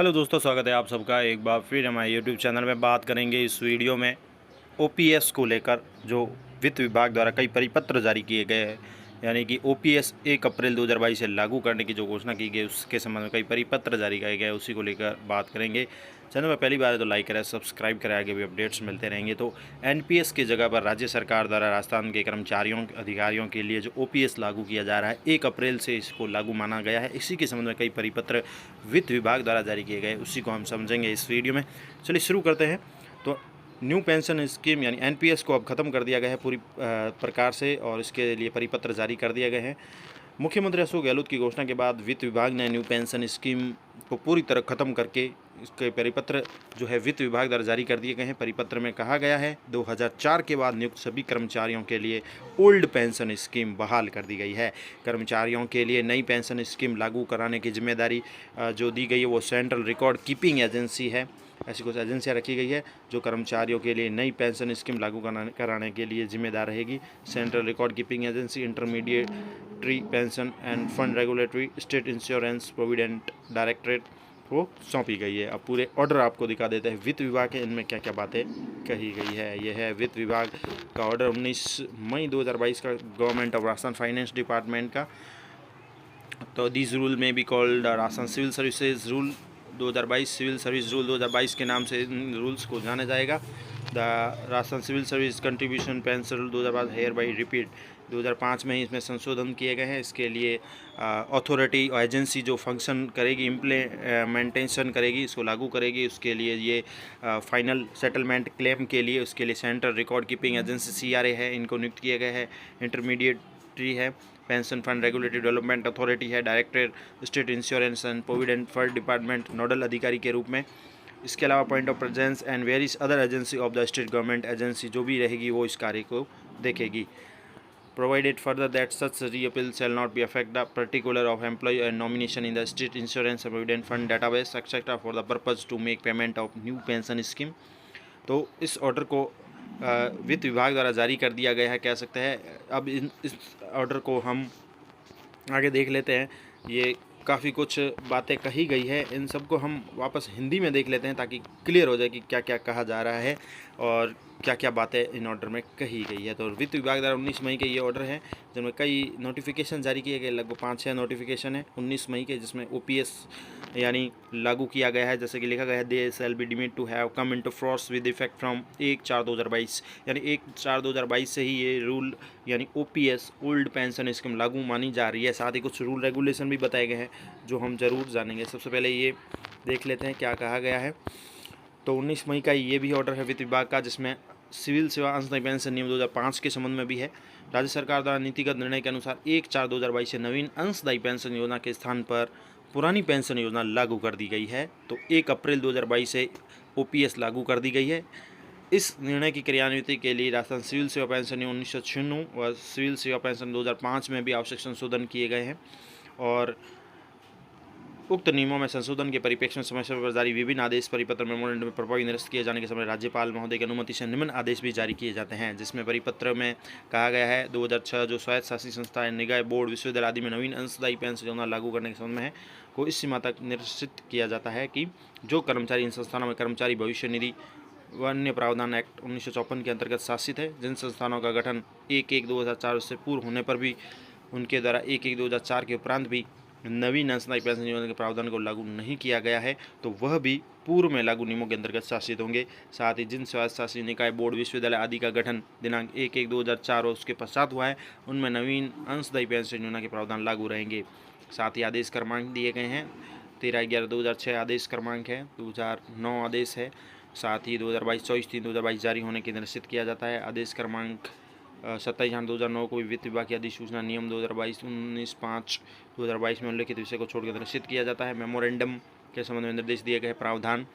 Hello दोस्तों, स्वागत है आप सबका एक बार फिर हमारे यूट्यूब चैनल में। बात करेंगे इस वीडियो में ओपीएस को लेकर, जो वित्त विभाग द्वारा कई परिपत्र जारी किए गए हैं। यानी कि ओपीएस 1 अप्रैल 2022 से लागू करने की जो घोषणा की गई, उसके संबंध में कई परिपत्र जारी किए गए, उसी को लेकर बात करेंगे। चैनल में पहली बार है तो लाइक करें, सब्सक्राइब करें, आगे भी अपडेट्स मिलते रहेंगे। तो एनपीएस की जगह पर राज्य सरकार द्वारा राजस्थान के कर्मचारियों अधिकारियों के लिए जो ओपीएस लागू किया जा रहा है, 1 अप्रैल से इसको लागू माना गया है। इसी के संबंध में कई परिपत्र वित्त विभाग द्वारा जारी किए गए, उसी को हम समझेंगे इस वीडियो में। चलिए शुरू करते हैं। तो न्यू पेंशन स्कीम यानी एनपीएस को अब ख़त्म कर दिया गया है पूरी प्रकार से, और इसके लिए परिपत्र जारी कर दिए गए हैं। मुख्यमंत्री अशोक गहलोत की घोषणा के बाद वित्त विभाग ने न्यू पेंशन स्कीम को पूरी तरह ख़त्म करके इसके परिपत्र जो है वित्त विभाग द्वारा जारी कर दिए गए हैं। परिपत्र में कहा गया है 2004 के बाद नियुक्त सभी कर्मचारियों के लिए ओल्ड पेंशन स्कीम बहाल कर दी गई है। कर्मचारियों के लिए नई पेंशन स्कीम लागू कराने की जिम्मेदारी जो दी गई है वो सेंट्रल रिकॉर्ड कीपिंग एजेंसी है। ऐसी कुछ एजेंसियाँ रखी गई है जो कर्मचारियों के लिए नई पेंशन स्कीम लागू कराने के लिए जिम्मेदार रहेगी। Central record keeping agency, intermediary pension end fund regulatory, state insurance provident directorate को सौंपी गई है। अब पूरे ऑर्डर आपको दिखा देते हैं वित्त विभाग के, इनमें क्या क्या बातें कही गई है। यह है वित्त विभाग का ऑर्डर 19 मई 2022 का, government of Rajasthan finance department का। तो दिस रूल में भी called Rajasthan civil services rule 2022, civil service rule 2022 के नाम से इन रूल्स को जाना जाएगा। The Rajasthan civil service contribution pension rule 2005 hereby repeat 2005 में ही इसमें संशोधन किए गए हैं। इसके लिए अथॉरिटी और एजेंसी जो फंक्शन करेगी, इम्प्लीमेंटेशन करेगी, इसको लागू करेगी, उसके लिए ये फाइनल सेटलमेंट क्लेम के लिए उसके लिए central record keeping agency CRA है, इनको नियुक्त किए गए हैं। इंटरमीडिएटरी है, pension fund regulatory development authority है, director state insurance and provident fund department nodal अधिकारी के रूप में। इसके अलावा point of presence and various other agency of the state government agency जो भी रहेगी वो इस कार्य को देखेगी। Provided further that such reappeal shall not be affect the particular of employee and nomination in the state insurance and provident fund database etc. for the purpose to make payment of new pension scheme। तो इस order को वित्त विभाग द्वारा जारी कर दिया गया है, कह सकते हैं। अब इस ऑर्डर को हम आगे देख लेते हैं। ये काफ़ी कुछ बातें कही गई है, इन सबको हम वापस हिंदी में देख लेते हैं ताकि क्लियर हो जाए कि क्या क्या कहा जा रहा है और क्या क्या बातें इन ऑर्डर में कही गई है। तो वित्त विभाग द्वारा 19 मई के ये ऑर्डर है, जिनमें कई नोटिफिकेशन जारी किए गए, लगभग 5-6 नोटिफिकेशन है 19 मई के, जिसमें ओपीएस यानी लागू किया गया है। जैसे कि लिखा गया है they shall be deemed to have come into force with effect from 1/4/2022, यानी 1/4/2022 से ही ये रूल यानी ओपीएस ओल्ड पेंशन स्कीम लागू मानी जा रही है। साथ ही कुछ रूल रेगुलेशन भी बताए गए हैं जो हम ज़रूर जानेंगे। सबसे पहले ये देख लेते हैं क्या कहा गया है। तो 19 मई का ये भी ऑर्डर है वित्त विभाग का, जिसमें सिविल सेवा अंशदायी पेंशन नियम 2005 के संबंध में भी है। राज्य सरकार द्वारा नीतिगत निर्णय के अनुसार 1/4/2022 से नवीन अंशदायी पेंशन योजना के स्थान पर पुरानी पेंशन योजना लागू कर दी गई है। तो 1 अप्रैल 2022 से ओपीएस लागू कर दी गई है। इस निर्णय की क्रियान्विति के लिए राजस्थान सिविल सेवा पेंशन नियम 1996 व सिविल सेवा पेंशन 2005 में भी आवश्यक संशोधन किए गए हैं। और उक्त नियमों में संशोधन के परिप्रेक्ष्य में समय समय पर जारी विभिन्न आदेश, परिपत्र, मेमोरेंडम में प्रभावी निरस्त किए जाने के समय राज्यपाल महोदय की अनुमति से निम्न आदेश भी जारी किए जाते हैं। जिसमें परिपत्र में कहा गया है 2006 जो स्वायत्त शासी संस्थाएं, निकाय, बोर्ड, विश्वविद्यालय आदि में नवीन अंशदायी पेंशन योजना लागू करने के संबंध में है को इस सीमा तक निश्चित किया जाता है कि जो कर्मचारी इन संस्थानों में कर्मचारी भविष्य निधि व अन्य प्रावधान एक्ट 1954 के अंतर्गत शासित है, जिन संस्थानों का गठन 1/1/2004 से पूर्व होने पर भी उनके द्वारा 1/1/2004 के उपरांत भी नवीन अंशदायी पेंशन योजना के प्रावधान को लागू नहीं किया गया है, तो वह भी पूर्व में लागू नियमों के अंतर्गत शासित होंगे। साथ ही जिन स्वायत्त शासी निकाय, बोर्ड, विश्वविद्यालय आदि का गठन दिनांक 1/1/2004 और उसके पश्चात हुआ है, उनमें नवीन अंशदायी पेंशन योजना के प्रावधान लागू रहेंगे। साथ ही आदेश क्रमांक दिए गए हैं 13/11/2006 आदेश क्रमांक है, 2009 आदेश है। साथ ही 2022 24/3/2022 जारी होने के निश्चित किया जाता है। आदेश क्रमांक 27/2009 को भी वित्त विभाग की अधिसूचना नियम 2022 19/5/2022 में उल्लिखित विषय को छोड़कर निश्चित किया जाता है। मेमोरेंडम के संबंध में निर्देश दिए गए। प्रावधान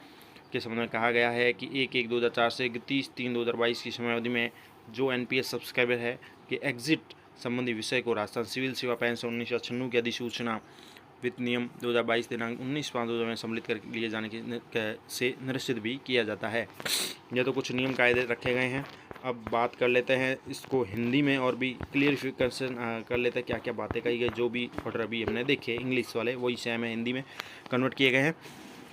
के संबंध में कहा गया है कि 1/1/2004 से 30/3/2022 की समयावधि में जो एनपीएस सब्सक्राइबर है कि एग्जिट संबंधी विषय को राजस्थान सिविल सेवा पेंशन 1996 की अधिसूचना वित्त नियम 2022 दिनांक 19/5/2000 में सम्मिलित कर लिए जाने से निश्चित भी किया जाता है। यह तो कुछ नियम कायदे रखे गए हैं। अब बात कर लेते हैं इसको हिंदी में और भी क्लियरिफिकेशन कर लेते हैं क्या क्या बातें कही गई। जो भी ऑर्डर अभी हमने देखे इंग्लिश वाले वही सेम है हिंदी में कन्वर्ट किए गए हैं।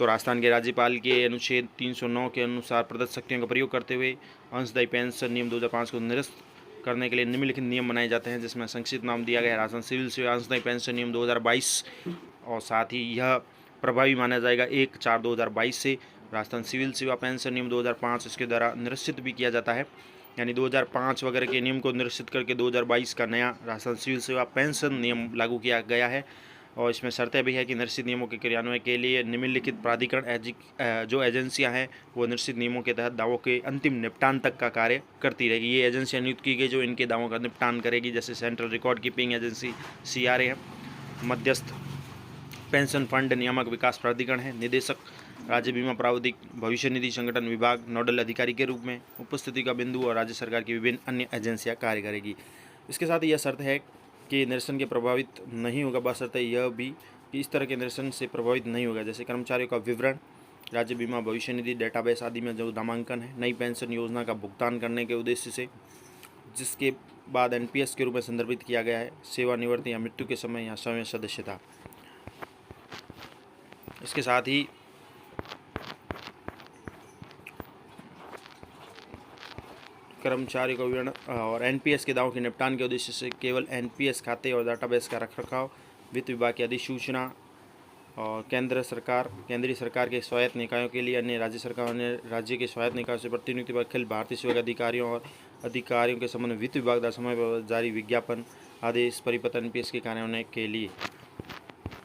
तो राजस्थान के राज्यपाल के अनुच्छेद 309 के अनुसार प्रदत्त शक्तियों का प्रयोग करते हुए अंशदायी पेंशन नियम 2005 को निरस्त करने के लिए निम्नलिखित नियम बनाए जाते हैं, जिसमें संक्षिप्त नाम दिया गया है राजस्थान सिविल सेवा अंशदायी पेंशन नियम 2022, और साथ ही यह प्रभावी माना जाएगा 1/4/2022 से। राजस्थान सिविल सेवा पेंशन नियम 2005 इसके द्वारा निरसित भी किया जाता है, यानी 2005 वगैरह के नियम को निरसित करके 2022 का नया राजस्थान सिविल सेवा पेंशन नियम लागू किया गया है। और इसमें शर्तें भी है कि निश्चित नियमों के क्रियान्वयन के लिए निम्नलिखित प्राधिकरण जो एजेंसियां हैं वो निश्चित नियमों के तहत दावों के अंतिम निपटान तक का कार्य करती रहेगी। ये एजेंसियां नियुक्त की गई जो इनके दावों का निपटान करेगी, जैसे central record keeping agency CRA है, मध्यस्थ पेंशन फंड नियामक विकास प्राधिकरण है, निदेशक राज्य बीमा प्रावधिक भविष्य निधि संगठन विभाग नोडल अधिकारी के रूप में उपस्थिति का बिंदु, और राज्य सरकार की विभिन्न अन्य एजेंसियां कार्य करेगी। इसके साथ यह शर्त है कि निरसन के प्रभावित नहीं होगा, बशर्ते यह भी कि इस तरह के निरसन से प्रभावित नहीं होगा, जैसे कर्मचारियों का विवरण, राज्य बीमा भविष्य निधि डेटाबेस आदि में जो नामांकन है, नई पेंशन योजना का भुगतान करने के उद्देश्य से, जिसके बाद NPS के रूप में संदर्भित किया गया है, सेवानिवृत्ति या मृत्यु के समय या स्वयं सदस्यता। इसके साथ ही कर्मचारी का विवरण और NPS के दावों के निपटान के उद्देश्य से केवल NPS खाते और डाटाबेस का रखरखाव, वित्त विभाग की अधिसूचना, और केंद्रीय सरकार के स्वायत्त निकायों के लिए अन्य राज्य सरकारों ने राज्य के स्वायत्त निकायों से प्रतिनियुक्ति पर अखिल भारतीय सेवा के अधिकारियों के संबंध में वित्त विभाग द्वारा समय पर जारी विज्ञापन आदेश परिपत्र NPS के कार्यान्वयन के लिए।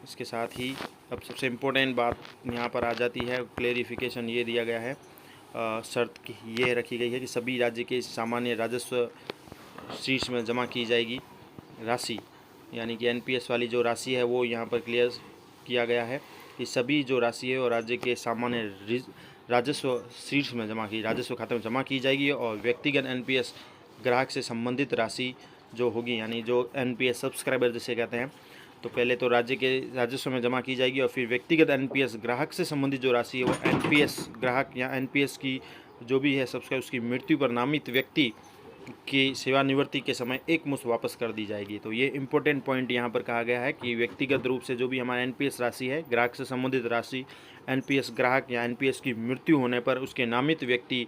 इसके साथ ही अब सबसे इम्पोर्टेंट बात यहाँ पर आ जाती है, क्लेरिफिकेशन ये दिया गया है, शर्त ये रखी गई है कि सभी राज्य के सामान्य राजस्व शीर्ष में जमा की जाएगी राशि, यानी कि NPS वाली जो राशि है वो यहाँ पर क्लियर किया गया है कि सभी जो राशि है वो राज्य के सामान्य राजस्व शीर्ष में राजस्व खाते में जमा की जाएगी, और व्यक्तिगत NPS ग्राहक से संबंधित राशि जो होगी, यानी जो NPS सब्सक्राइबर जिसे कहते हैं, तो पहले तो राज्य के राजस्व में जमा की जाएगी, और फिर व्यक्तिगत NPS ग्राहक से संबंधित जो राशि है वो NPS ग्राहक या NPS की जो भी है सब्सक्राइब उसकी मृत्यु पर नामित व्यक्ति की सेवानिवृत्ति के समय एकमुश्त वापस कर दी जाएगी। तो ये इंपॉर्टेंट पॉइंट यहाँ पर कहा गया है कि व्यक्तिगत रूप से जो भी हमारा NPS राशि है, ग्राहक से संबंधित राशि, NPS ग्राहक या NPS की मृत्यु होने पर उसके नामित व्यक्ति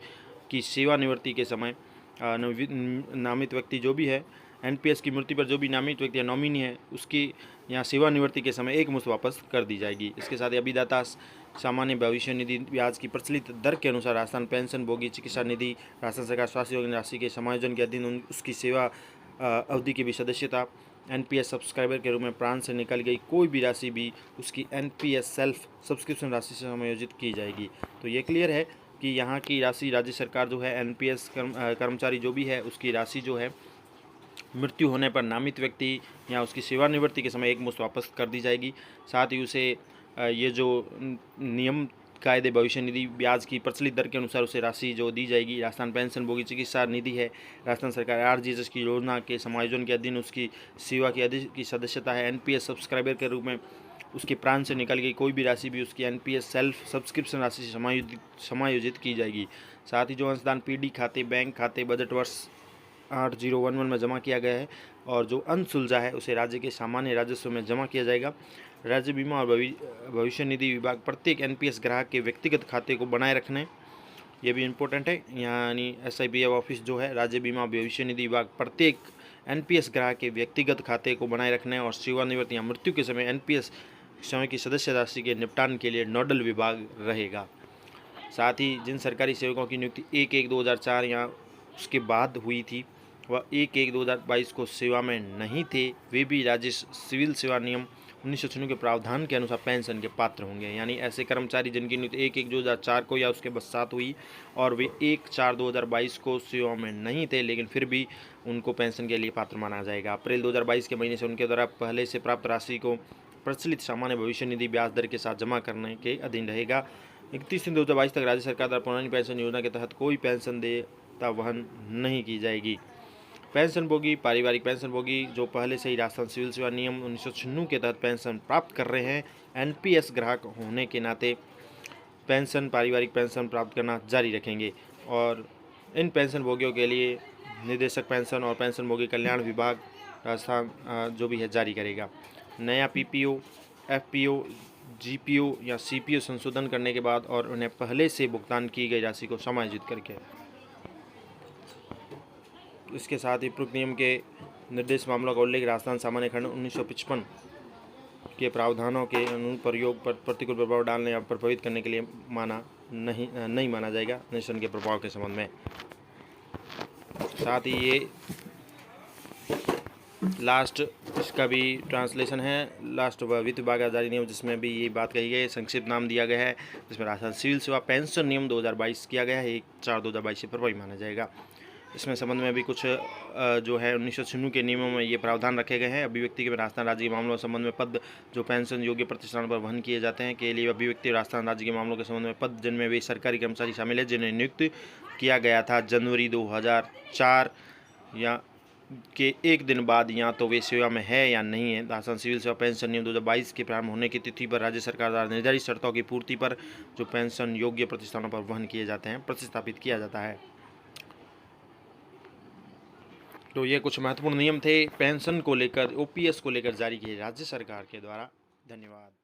की सेवानिवृत्ति के समय नामित व्यक्ति जो भी है, NPS की मृत्यु पर जो भी नामित व्यक्ति या नॉमिनी है उसकी यहाँ सेवानिवृत्ति के समय एकमुश्त वापस कर दी जाएगी। इसके साथ अभिदाता सामान्य भविष्य निधि ब्याज की प्रचलित दर के अनुसार राजस्थान पेंशन भोगी चिकित्सा निधि राजस्थान सरकार स्वास्थ्य योजना राशि के समायोजन के अधीन उसकी सेवा अवधि की भी सदस्यता NPS सब्सक्राइबर के रूप में प्राण से निकल गई कोई भी राशि भी उसकी NPS सेल्फ सब्सक्रिप्शन राशि से समायोजित की जाएगी। तो ये क्लियर है कि यहाँ की राशि राज्य सरकार जो है NPS कर्मचारी जो भी है उसकी राशि जो है मृत्यु होने पर नामित व्यक्ति या उसकी सेवानिवृत्ति के समय एकमुश्त वापस कर दी जाएगी। साथ ही उसे ये जो नियम कायदे भविष्य निधि ब्याज की प्रचलित दर के अनुसार उसे राशि जो दी जाएगी। राजस्थान पेंशन भोगी चिकित्सा निधि है, राजस्थान सरकार RGHS की योजना के समायोजन के अधीन उसकी सेवा की सदस्यता है। NPS सब्सक्राइबर के रूप में उसके प्राण से निकल गई कोई भी राशि भी उसकी NPS सेल्फ सब्सक्रिप्शन राशि से समायोजित की जाएगी। साथ ही जो अंशदान PD खाते, बैंक खाते बजट वर्ष 8011 में जमा किया गया है और जो अनसुलझा है उसे राज्य के सामान्य राजस्व में जमा किया जाएगा। राज्य बीमा और भविष्य निधि विभाग प्रत्येक NPS ग्राहक के व्यक्तिगत खाते को बनाए रखने, ये भी इम्पोर्टेंट है, यानी SIPF ऑफिस जो है राज्य बीमा भविष्य निधि विभाग प्रत्येक NPS ग्राहक के व्यक्तिगत खाते को बनाए रखने और सेवानिवृत्ति या मृत्यु के समय NPS समय की सदस्य राशि के निपटान के लिए नोडल विभाग रहेगा। साथ ही जिन सरकारी सेवकों की नियुक्ति 1/1/2004 या उसके बाद हुई थी वह 1/1/2022 को सेवा में नहीं थे, वे भी राज्य सिविल सेवा नियम 1996 के प्रावधान के अनुसार पेंशन के पात्र होंगे। यानी ऐसे कर्मचारी जिनकी नियुक्ति 1/1/2004 को या उसके पश्चात हुई और वे 1/4/2022 को सेवा में नहीं थे, लेकिन फिर भी उनको पेंशन के लिए पात्र माना जाएगा। अप्रैल 2022 के महीने से उनके द्वारा पहले से प्राप्त राशि को प्रचलित सामान्य भविष्य निधि ब्याज दर के साथ जमा करने के अधीन रहेगा। 31/3/2022 तक राज्य सरकार द्वारा पुरानी पेंशन योजना के तहत कोई पेंशन देयता वहन नहीं की जाएगी। पेंशन भोगी पारिवारिक पेंशन भोगी जो पहले से ही राजस्थान सिविल सेवा नियम 1996 के तहत पेंशन प्राप्त कर रहे हैं, NPS ग्राहक होने के नाते पेंशन पारिवारिक पेंशन प्राप्त करना जारी रखेंगे और इन पेंशन भोगियों के लिए निदेशक पेंशन और पेंशन भोगी कल्याण विभाग राजस्थान जो भी है जारी करेगा। नया PPO FPO जीपीओ या सीपीओ संशोधन करने के बाद और उन्हें पहले से भुगतान की गई राशि को समायोजित करके। इसके साथ ही उपरोक्त नियम के निर्देश मामलों का उल्लेख राजस्थान सामान्य खंड 1955 के प्रावधानों के अनुप्रयोग पर प्रतिकूल प्रभाव डालने या प्रभावित करने के लिए नहीं माना जाएगा निशन के प्रभाव के संबंध में। साथ ही ये लास्ट इसका भी ट्रांसलेशन है, लास्ट वित्त विभाग जारी नियम, जिसमें भी ये बात कही गई है। संक्षिप्त नाम दिया गया है, जिसमें राजस्थान सिविल सेवा पेंशन नियम 2022 किया गया है, 1/4/2022 से प्रभावी माना जाएगा। इसमें संबंध में भी कुछ जो है 1996 के नियमों में ये प्रावधान रखे गए हैं। अभिव्यक्ति के राजस्थान राज्य के मामलों के संबंध में पद जो पेंशन योग्य प्रतिष्ठान पर वहन किए जाते हैं के लिए अभिव्यक्ति राजस्थान राज्य के मामलों के संबंध में पद जिनमें वे सरकारी कर्मचारी शामिल है जिन्हें नियुक्त किया गया था जनवरी 2004 या के एक दिन बाद या तो वे सेवा में है या नहीं है। राजस्थान सिविल सेवा पेंशन नियम 2022 के प्रारंभ होने की तिथि पर राज्य सरकार द्वारा निर्धारित शर्तों की पूर्ति पर जो पेंशन योग्य प्रतिष्ठानों पर वहन किए जाते हैं प्रतिस्थापित किया जाता है। तो ये कुछ महत्वपूर्ण नियम थे पेंशन को लेकर, ओपीएस को लेकर जारी किए राज्य सरकार के द्वारा। धन्यवाद।